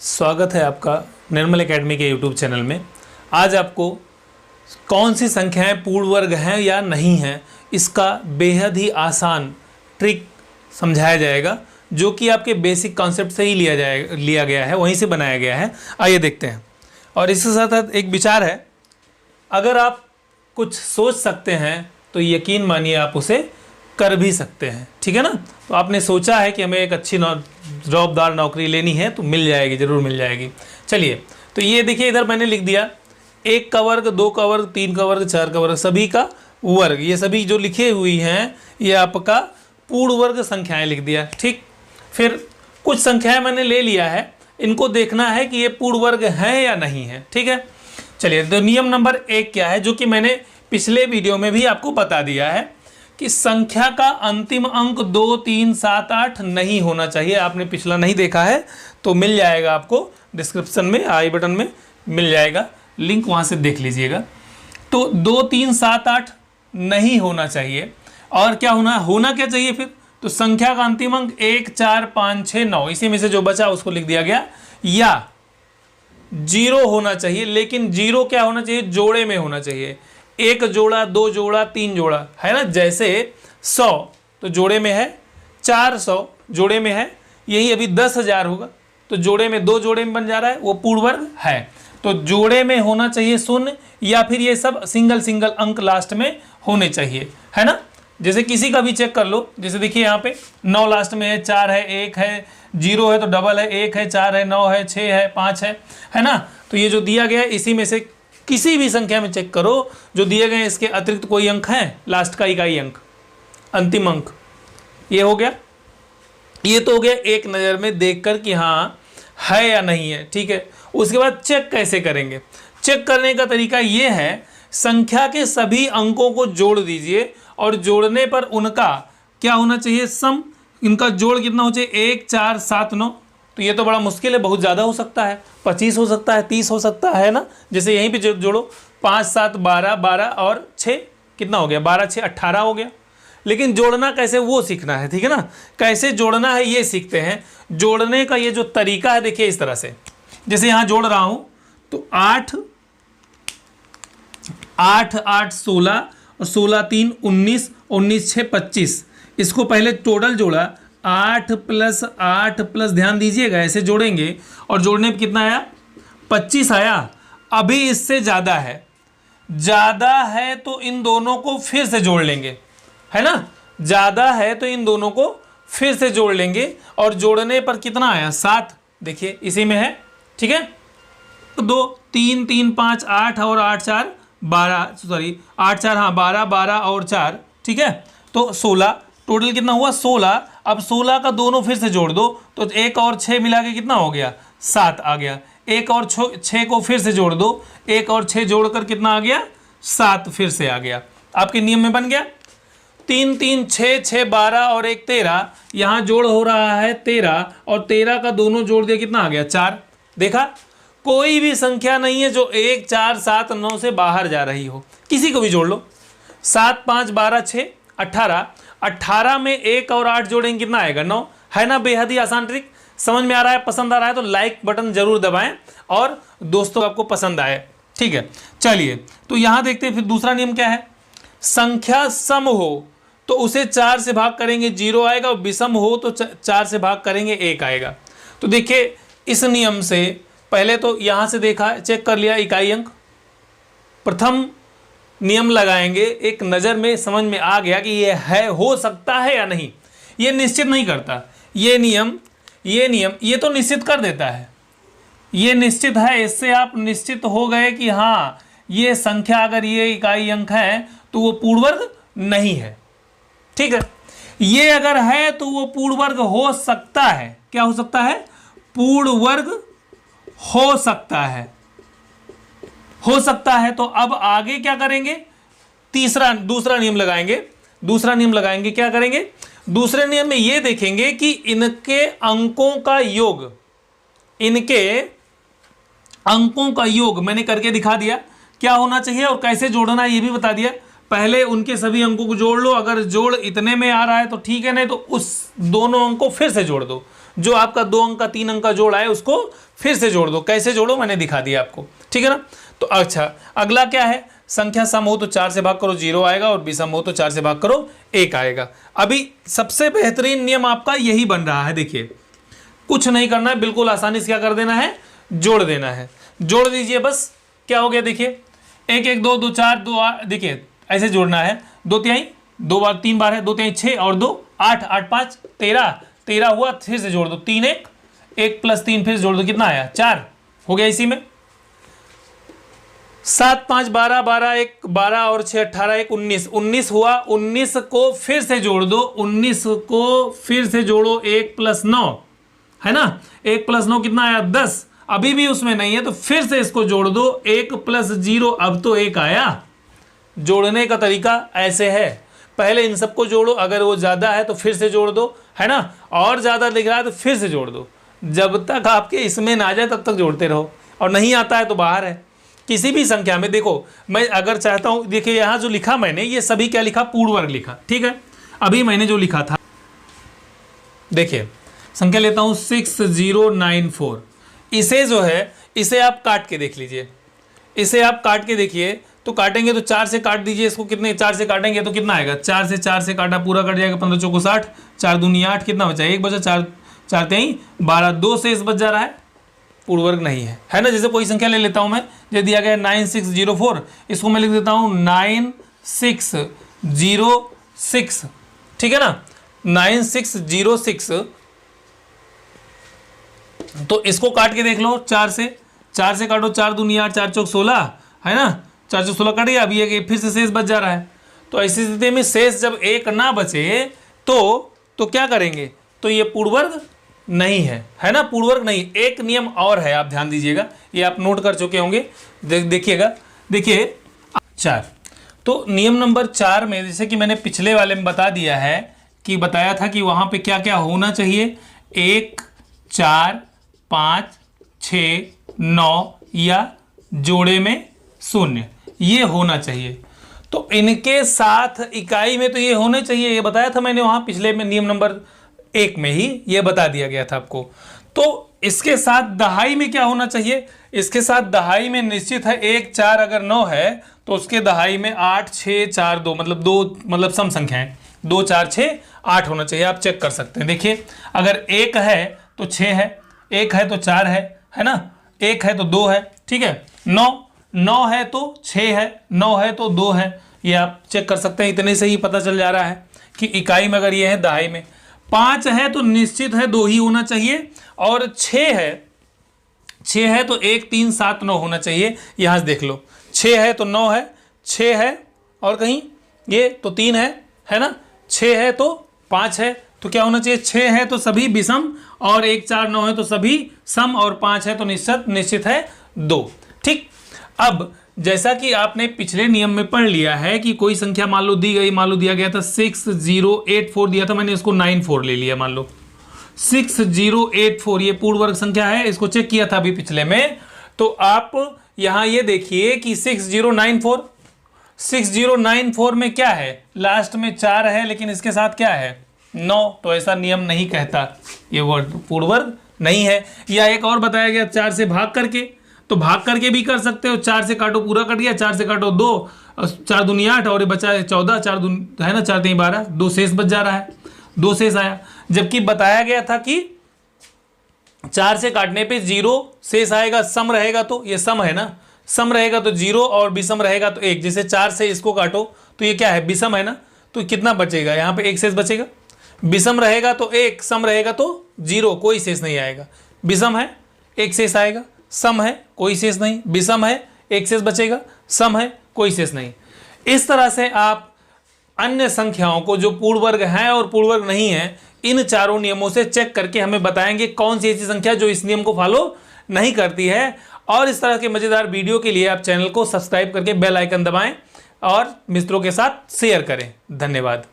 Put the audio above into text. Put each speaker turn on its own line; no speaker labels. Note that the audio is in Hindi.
स्वागत है आपका निर्मल एकेडमी के यूट्यूब चैनल में। आज आपको कौन सी संख्याएं पूर्ण वर्ग हैं या नहीं हैं इसका बेहद ही आसान ट्रिक समझाया जाएगा, जो कि आपके बेसिक कॉन्सेप्ट से ही लिया गया है, वहीं से बनाया गया है। आइए देखते हैं। और इसके साथ साथ एक विचार है, अगर आप कुछ सोच सकते हैं तो यकीन मानिए आप उसे कर भी सकते हैं। ठीक है ना। तो आपने सोचा है कि हमें एक अच्छी जॉबदार नौकरी लेनी है तो मिल जाएगी, ज़रूर मिल जाएगी। चलिए, तो ये देखिए, इधर मैंने लिख दिया 1 का वर्ग, 2 का वर्ग, 3 का वर्ग, 4 का वर्ग, सभी का वर्ग। ये सभी जो लिखे हुई हैं ये आपका पूर्ण वर्ग संख्याएं लिख दिया। ठीक, फिर कुछ संख्याएं मैंने ले लिया है, इनको देखना है कि ये पूर्ण वर्ग हैं या नहीं है। ठीक है, चलिए। तो नियम नंबर 1 क्या है, जो कि मैंने पिछले वीडियो में भी आपको बता दिया है कि संख्या का अंतिम अंक 2, 3, 7, 8 नहीं होना चाहिए। आपने पिछला नहीं देखा है तो मिल जाएगा, आपको डिस्क्रिप्शन में आई बटन में मिल जाएगा लिंक, वहाँ से देख लीजिएगा। तो 2, 3, 7, 8 नहीं होना चाहिए। और क्या होना क्या चाहिए फिर? तो संख्या का अंतिम अंक 1, 4, 5, 6, 9, इसी में से जो बचा उसको लिख दिया गया। या 0 होना चाहिए, लेकिन 0 क्या होना चाहिए? जोड़े में होना चाहिए। 1 जोड़ा, 2 जोड़ा, 3 जोड़ा, है ना। जैसे 100 तो जोड़े में है, 400 जोड़े में है, यही अभी 10,000 होगा तो जोड़े में 2 जोड़े में बन जा रहा है, वो पूर्ण वर्ग है। तो जोड़े में होना चाहिए 0, या फिर ये सब सिंगल अंक लास्ट में होने चाहिए, है ना। जैसे किसी का भी चेक कर लो, जैसे देखिए यहाँ पे 9 लास्ट में है, 4 है, 1 है, 0 है तो डबल है, 1 है, 4 है, 9 है, 6 है, 5 है ना। तो ये जो दिया गया है इसी में से किसी भी संख्या में चेक करो, जो दिए गए इसके अतिरिक्त कोई अंक है, लास्ट का इकाई अंक, अंतिम अंक, ये हो गया। ये तो हो गया एक नज़र में देखकर कि हाँ है या नहीं है। ठीक है, उसके बाद चेक कैसे करेंगे? चेक करने का तरीका ये है, संख्या के सभी अंकों को जोड़ दीजिए और जोड़ने पर उनका क्या होना चाहिए? सम। इनका जोड़ कितना होना चाहिए? 1, 4, 7, 9। तो ये तो बड़ा मुश्किल है, बहुत ज़्यादा हो सकता है, 25 हो सकता है, 30 हो सकता है ना। जैसे यहीं पे जोड़ो 5, 7, 12, 12 और 6 कितना हो गया? 12, 6, 18 हो गया। लेकिन जोड़ना कैसे वो सीखना है। ठीक है ना, कैसे जोड़ना है ये सीखते हैं। जोड़ने का ये जो तरीका है देखिए इस तरह से, जैसे यहाँ जोड़ रहा हूँ तो 8, 8, 8, 16 और 16, 3, 19, 19, 6, 25। इसको पहले टोटल जोड़ा, 8 + 8 प्लस, ध्यान दीजिएगा ऐसे जोड़ेंगे और जोड़ने पे कितना आया? 25 आया। अभी इससे ज़्यादा है तो इन दोनों को फिर से जोड़ लेंगे, है ना। ज़्यादा है तो इन दोनों को फिर से जोड़ लेंगे और जोड़ने पर कितना आया? 7। देखिए इसी में है। ठीक है, 2, 3, 3, 5, 8 और 8, 4, 12, सॉरी 8, 4, हाँ 12, 12 और 4, ठीक है, तो 16। टोटल कितना हुआ? 16। अब 16 का दोनों फिर से जोड़ दो तो 1 और 6 मिला के कितना हो गया? 7 आ गया। 1 और 6 को फिर से जोड़ दो, 1 और 6 जोड़कर कितना आ गया? 7 फिर से आ गया। आपके नियम में बन गया। 3, 3, 6, 6, 12 और 1, 13। यहाँ जोड़ हो रहा है 13 और 13 का दोनों जोड़ दिया, कितना आ गया? 4। देखा, कोई भी संख्या नहीं है जो 1, 4, 7, 9 से बाहर जा रही हो। किसी को भी जोड़ लो। 7, 5, 12, 6, 18। 18 में 1 और 8 जोड़ेंगे, कितना आएगा? 9, है ना। बेहद ही आसान ट्रिक। समझ में आ रहा है, पसंद आ रहा है तो लाइक बटन जरूर दबाएं और दोस्तों आपको पसंद आए। ठीक है, चलिए तो यहां देखते हैं फिर दूसरा नियम क्या है। संख्या सम हो तो उसे 4 से भाग करेंगे, 0 आएगा, और विषम हो तो 4 से भाग करेंगे, 1 आएगा। तो देखिए इस नियम से पहले तो यहां से देखा, चेक कर लिया इकाई अंक। प्रथम नियम लगाएंगे, एक नज़र में समझ में आ गया कि ये है, हो सकता है या नहीं। ये निश्चित नहीं करता। ये नियम ये तो निश्चित कर देता है। ये निश्चित है, इससे आप निश्चित हो गए कि हाँ ये संख्या अगर ये इकाई अंक है तो वो पूर्ण वर्ग नहीं है। ठीक है, ये अगर है तो वो पूर्ण वर्ग हो सकता है। क्या हो सकता है? पूर्ण वर्ग हो सकता है, हो सकता है। तो अब आगे क्या करेंगे? दूसरा नियम लगाएंगे। दूसरा नियम लगाएंगे, क्या करेंगे? दूसरे नियम में ये देखेंगे कि इनके अंकों का योग मैंने करके दिखा दिया क्या होना चाहिए और कैसे जोड़ना है ये भी बता दिया। पहले उनके सभी अंकों को जोड़ लो, अगर जोड़ इतने में आ रहा है तो ठीक है, नहीं तो उस दोनों अंक को फिर से जोड़ दो। जो आपका 2 अंक का 3 अंक का जोड़ आए उसको फिर से जोड़ दो। कैसे जोड़ो मैंने दिखा दिया आपको, ठीक है ना। तो अच्छा, अगला क्या है, संख्या सम हो तो 4 से भाग करो 0 आएगा, और विषम हो तो 4 से भाग करो 1 आएगा। अभी सबसे बेहतरीन नियम आपका यही बन रहा है। देखिए कुछ नहीं करना है, बिल्कुल आसानी से क्या कर देना है, जोड़ देना है। जोड़ दीजिए बस, क्या हो गया देखिए, 1 1 2 2 4 2 8, देखिए ऐसे जोड़ना है। 2 तिहाई 2 बार 3 बार है, 2 तिहाई 6 और 2 8, 8 5 13, 13 हुआ, फिर से जोड़ दो, 3 1 1 + 3 फिर से जोड़ दो, कितना आया 4 हो गया। इसी में 7 5 12 12 1 12 और 6 18 1 19, 19 हुआ, 19 को फिर से जोड़ दो, 19 को फिर से जोड़ो, 1 + 9 है ना, 1 + 9 कितना आया 10, अभी भी उसमें नहीं है तो फिर से इसको जोड़ दो, 1 + 0 अब तो 1 आया। जोड़ने का तरीका ऐसे है, पहले इन सबको जोड़ो, अगर वो ज़्यादा है तो फिर से जोड़ दो, है ना, और ज़्यादा दिख रहा है तो फिर से जोड़ दो। जब तक आपके इसमें ना आ जाए तब तक जोड़ते रहो, और नहीं आता है तो बाहर है। किसी भी संख्या में देखो, मैं अगर चाहता हूँ, देखिए यहाँ जो लिखा मैंने, ये सभी क्या लिखा, पूर्ण वर्ग लिखा, ठीक है। अभी मैंने जो लिखा था, देखिए संख्या लेता हूँ 6094, इसे जो है, इसे आप काट के देख लीजिए, इसे आप काट के देखिए, तो काटेंगे तो 4 से काट दीजिए इसको, कितने 4 से काटेंगे तो कितना आएगा, 4 से काटा पूरा कट जाएगा, 15 चौको 60, 4 दूनी 8, कितना बचा, 1 बचा, 4 4 तिहाई 12, 2 से इस बच जा रहा है, पूर्ण वर्ग नहीं है ना। जैसे कोई संख्या ले लेता हूं मैं, जो दिया गया 9604, इसको मैं लिख देता हूं 9606, ठीक है ना, 9606, तो इसको काट के देख लो, 4 से काटो, 4 दूनी 8, 4 चौक 16, है ना, 4 चौक 16 कट गया, अभी ये फिर से शेष बच जा रहा है। तो ऐसी स्थिति में शेष जब 1 ना बचे तो क्या करेंगे, तो ये पूर्ण वर्ग नहीं है ना, पूर्ण वर्ग नहीं। एक नियम और है, आप ध्यान दीजिएगा, ये आप नोट कर चुके होंगे, देखिएगा, देखिए 4, तो नियम नंबर 4 में, जैसे कि मैंने पिछले वाले में बता दिया है, कि बताया था कि वहां पे क्या क्या होना चाहिए, 1 4 5 6 9 या जोड़े में 0, ये होना चाहिए। तो इनके साथ इकाई में तो ये होने चाहिए, ये बताया था मैंने वहां पिछले में, नियम नंबर 1 में ही ये बता दिया गया था आपको। तो इसके साथ दहाई में क्या होना चाहिए, इसके साथ दहाई में निश्चित है 1 4 अगर 9 है तो उसके दहाई में 8 6 4 2, मतलब 2, मतलब सम संख्याएं 2 4 6 8 होना चाहिए। आप चेक कर सकते हैं, देखिए अगर 1 है तो 6 है, 1 है तो 4 है ना, 1 है तो 2 है, ठीक है, 9 है तो 6 है, 9 है तो 2 है, ये आप चेक कर सकते हैं। इतने से ही पता चल जा रहा है कि इकाई में अगर ये है, दहाई में 5 है तो निश्चित है 2 ही होना चाहिए, और 6 है तो 1 3 7 9 होना चाहिए। यहां से देख लो, 6 है तो 9 है, 6 है और कहीं ये तो 3 है ना, 6 है तो 5 है, तो क्या होना चाहिए, 6 है तो सभी विषम, और 1 4 9 है तो सभी सम, और 5 है तो निश्चित है 2, ठीक। अब जैसा कि आपने पिछले नियम में पढ़ लिया है कि कोई संख्या मान लो दी गई, मान लो दिया गया था 6084 दिया था, मैंने इसको 94 ले लिया, मान लो 6084, ये पूर्ण वर्ग संख्या है, इसको चेक किया था अभी पिछले में। तो आप यहां ये देखिए कि 6094 में क्या है, लास्ट में 4 है, लेकिन इसके साथ क्या है 9, तो ऐसा नियम नहीं कहता, ये वर्ड पूर्ण वर्ग नहीं है। या एक और बताया गया 4 से भाग करके, तो भाग करके भी कर सकते हो, 4 से काटो पूरा कट गया, 4 से काटो 2, 4 दूनी 8 और ये बचा 14, 4 दूनी है ना, 4 3 12, 2 शेष बच जा रहा है, 2 शेष आया। जबकि बताया गया था कि 4 से काटने पे 0 शेष आएगा, सम रहेगा, तो ये सम है ना, सम रहेगा तो 0 और विषम रहेगा तो 1। जैसे 4 से इसको काटो तो ये क्या है, विषम है ना, तो कितना बचेगा, यहाँ पे 1 शेष बचेगा, विषम रहेगा तो 1, सम रहेगा तो 0, कोई शेष नहीं आएगा, विषम है 1 शेष आएगा, सम है कोई शेष नहीं, विषम है 1 शेष बचेगा, सम है कोई शेष नहीं। इस तरह से आप अन्य संख्याओं को जो पूर्ण वर्ग हैं और पूर्ण वर्ग नहीं है, इन चारों नियमों से चेक करके हमें बताएंगे कौन सी ऐसी संख्या जो इस नियम को फॉलो नहीं करती है। और इस तरह के मजेदार वीडियो के लिए आप चैनल को सब्सक्राइब करके बेल आइकन दबाएं और मित्रों के साथ शेयर करें। धन्यवाद।